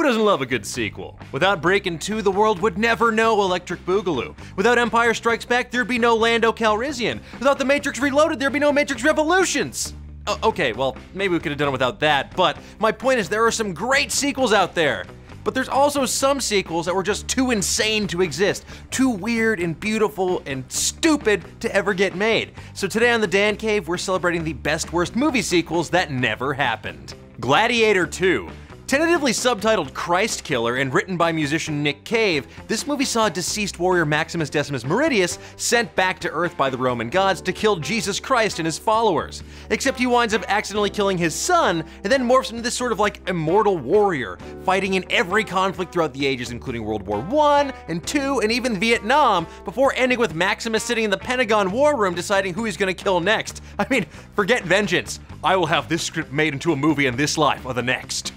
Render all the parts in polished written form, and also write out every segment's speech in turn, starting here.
doesn't love a good sequel? Without Breakin' 2, the world would never know Electric Boogaloo. Without Empire Strikes Back, there'd be no Lando Calrissian. Without The Matrix Reloaded, there'd be no Matrix Revolutions. Okay, well, maybe we could have done it without that, but my point is there are some great sequels out there. But there's also some sequels that were just too insane to exist, too weird and beautiful and stupid to ever get made. So today on the Dan Cave, we're celebrating the best worst movie sequels that never happened. Gladiator 2. Tentatively subtitled Christ Killer and written by musician Nick Cave, this movie saw deceased warrior Maximus Decimus Meridius sent back to Earth by the Roman gods to kill Jesus Christ and his followers. Except he winds up accidentally killing his son and then morphs into this sort of like immortal warrior, fighting in every conflict throughout the ages, including World War I and II and even Vietnam, before ending with Maximus sitting in the Pentagon war room deciding who he's gonna kill next. I mean, forget vengeance. I will have this script made into a movie in this life or the next.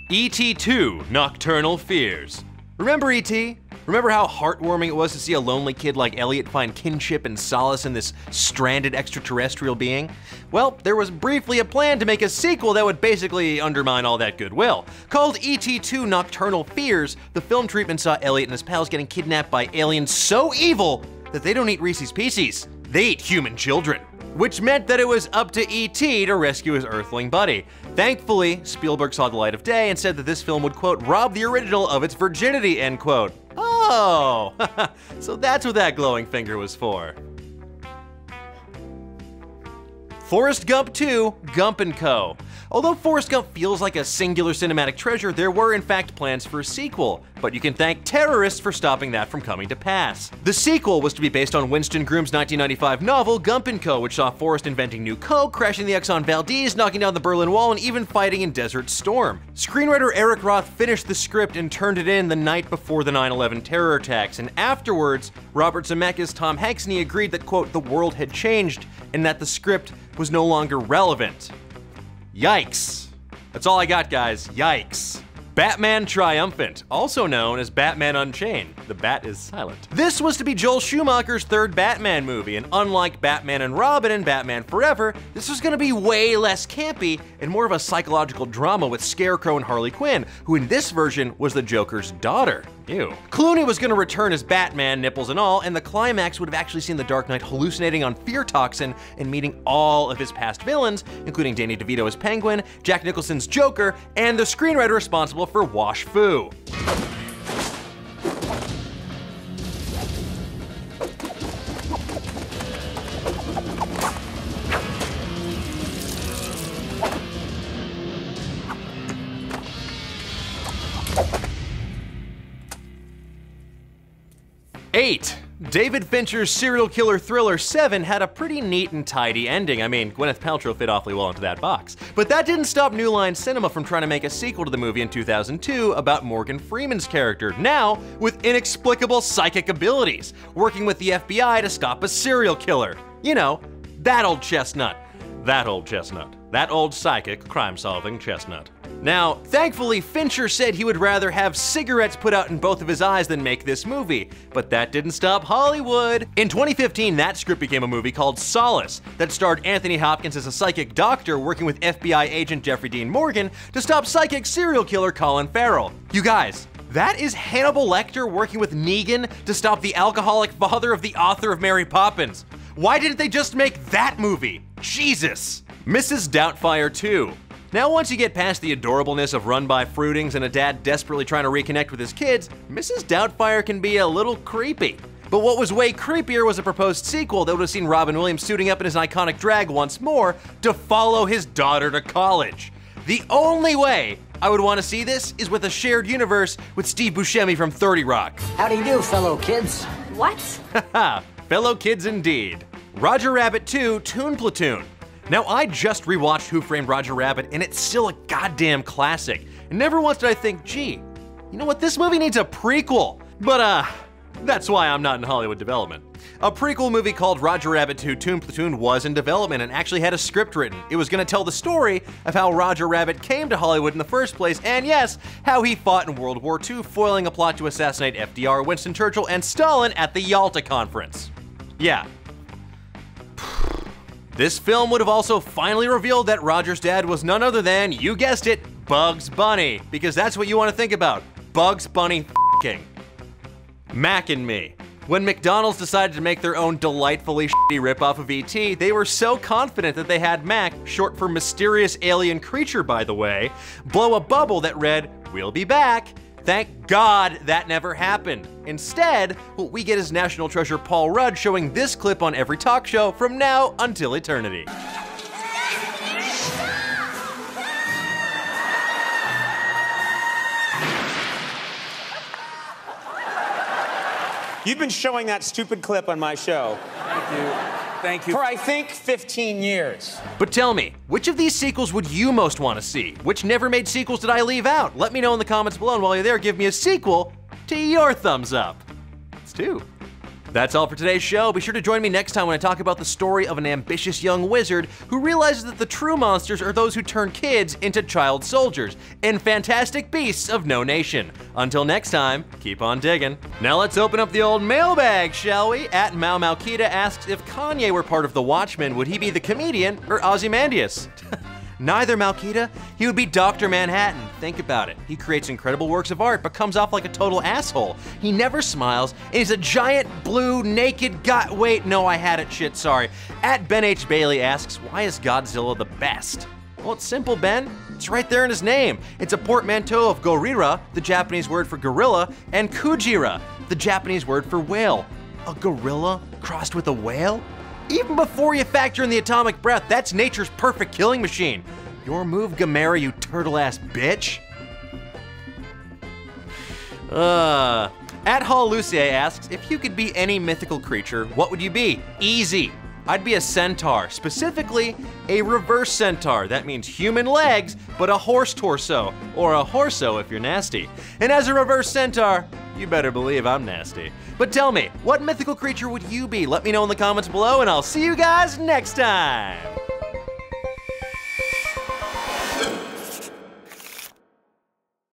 E.T. 2, Nocturnal Fears. Remember E.T.? Remember how heartwarming it was to see a lonely kid like Elliot find kinship and solace in this stranded extraterrestrial being? Well, there was briefly a plan to make a sequel that would basically undermine all that goodwill. Called E.T. 2 Nocturnal Fears, the film treatment saw Elliot and his pals getting kidnapped by aliens so evil that they don't eat Reese's Pieces. They eat human children. Which meant that it was up to E.T. to rescue his Earthling buddy. Thankfully, Spielberg saw the light of day and said that this film would, quote, rob the original of its virginity, end quote. Oh, so that's what that glowing finger was for. Forrest Gump 2, Gump & Co. Although Forrest Gump feels like a singular cinematic treasure, there were in fact plans for a sequel, but you can thank terrorists for stopping that from coming to pass. The sequel was to be based on Winston Groom's 1995 novel, Gump & Co., which saw Forrest inventing new coke, crashing the Exxon Valdez, knocking down the Berlin Wall, and even fighting in Desert Storm. Screenwriter Eric Roth finished the script and turned it in the night before the 9/11 terror attacks, and afterwards, Robert Zemeckis, Tom Hanks, and he agreed that, quote, the world had changed, and that the script was no longer relevant. Yikes. That's all I got, guys. Yikes. Batman Triumphant, also known as Batman Unchained. The bat is silent. This was to be Joel Schumacher's third Batman movie, and unlike Batman and Robin and Batman Forever, this was gonna be way less campy and more of a psychological drama with Scarecrow and Harley Quinn, who in this version was the Joker's daughter. Ew. Clooney was gonna return as Batman, nipples and all, and the climax would have actually seen the Dark Knight hallucinating on fear toxin and meeting all of his past villains, including Danny DeVito as Penguin, Jack Nicholson's Joker, and the screenwriter responsible for Wash Fu. David Fincher's serial killer thriller 7 had a pretty neat and tidy ending. I mean, Gwyneth Paltrow fit awfully well into that box. But that didn't stop New Line Cinema from trying to make a sequel to the movie in 2002 about Morgan Freeman's character, now with inexplicable psychic abilities, working with the FBI to stop a serial killer. You know, that old chestnut. That old chestnut. That old psychic, crime-solving chestnut. Now, thankfully, Fincher said he would rather have cigarettes put out in both of his eyes than make this movie, but that didn't stop Hollywood. In 2015, that script became a movie called Solace that starred Anthony Hopkins as a psychic doctor working with FBI agent Jeffrey Dean Morgan to stop psychic serial killer Colin Farrell. You guys, that is Hannibal Lecter working with Negan to stop the alcoholic father of the author of Mary Poppins. Why didn't they just make that movie? Jesus! Mrs. Doubtfire 2. Now once you get past the adorableness of run-by fruitings and a dad desperately trying to reconnect with his kids, Mrs. Doubtfire can be a little creepy. But what was way creepier was a proposed sequel that would have seen Robin Williams suiting up in his iconic drag once more to follow his daughter to college. The only way I would want to see this is with a shared universe with Steve Buscemi from 30 Rock. How do you do, fellow kids? What? Haha, fellow kids indeed. Roger Rabbit 2, Toon Platoon. Now, I just rewatched Who Framed Roger Rabbit, and it's still a goddamn classic. And never once did I think, gee, you know what, this movie needs a prequel. But, that's why I'm not in Hollywood development. A prequel movie called Roger Rabbit 2 Toon Platoon was in development and actually had a script written. It was gonna tell the story of how Roger Rabbit came to Hollywood in the first place, and yes, how he fought in World War II, foiling a plot to assassinate FDR, Winston Churchill, and Stalin at the Yalta Conference. Yeah. This film would have also finally revealed that Roger's dad was none other than, you guessed it, Bugs Bunny, because that's what you want to think about. Bugs Bunny f***ing. Mac and Me. When McDonald's decided to make their own delightfully shitty ripoff of E.T., they were so confident that they had Mac, short for mysterious alien creature by the way, blow a bubble that read, "We'll be back." Thank God that never happened. Instead, what we get is National Treasure Paul Rudd showing this clip on every talk show from now until eternity. You've been showing that stupid clip on my show. Thank you. Thank you. For, I think, 15 years. But tell me, which of these sequels would you most want to see? Which never made sequels did I leave out? Let me know in the comments below, and while you're there, give me a sequel to your thumbs up. It's 2. That's all for today's show. Be sure to join me next time when I talk about the story of an ambitious young wizard who realizes that the true monsters are those who turn kids into child soldiers in Fantastic Beasts of No Nation. Until next time, keep on digging. Now let's open up the old mailbag, shall we? At Maukita asks, if Kanye were part of the Watchmen, would he be the comedian or Ozymandias? Neither, Maukita. He would be Dr. Manhattan. Think about it. He creates incredible works of art, but comes off like a total asshole. He never smiles, and he's a giant, blue, naked guy. Wait, no, I had it. Shit, sorry. At Ben H. Bailey asks, why is Godzilla the best? Well, it's simple, Ben. It's right there in his name. It's a portmanteau of gorira, the Japanese word for gorilla, and kujira, the Japanese word for whale. A gorilla crossed with a whale? Even before you factor in the atomic breath, that's nature's perfect killing machine. Your move, Gamera, you turtle-ass bitch. At Hall Lucier asks, if you could be any mythical creature, what would you be? Easy. I'd be a centaur, specifically a reverse centaur. That means human legs, but a horse torso, or a horso if you're nasty. And as a reverse centaur, you better believe I'm nasty. But tell me, what mythical creature would you be? Let me know in the comments below, and I'll see you guys next time.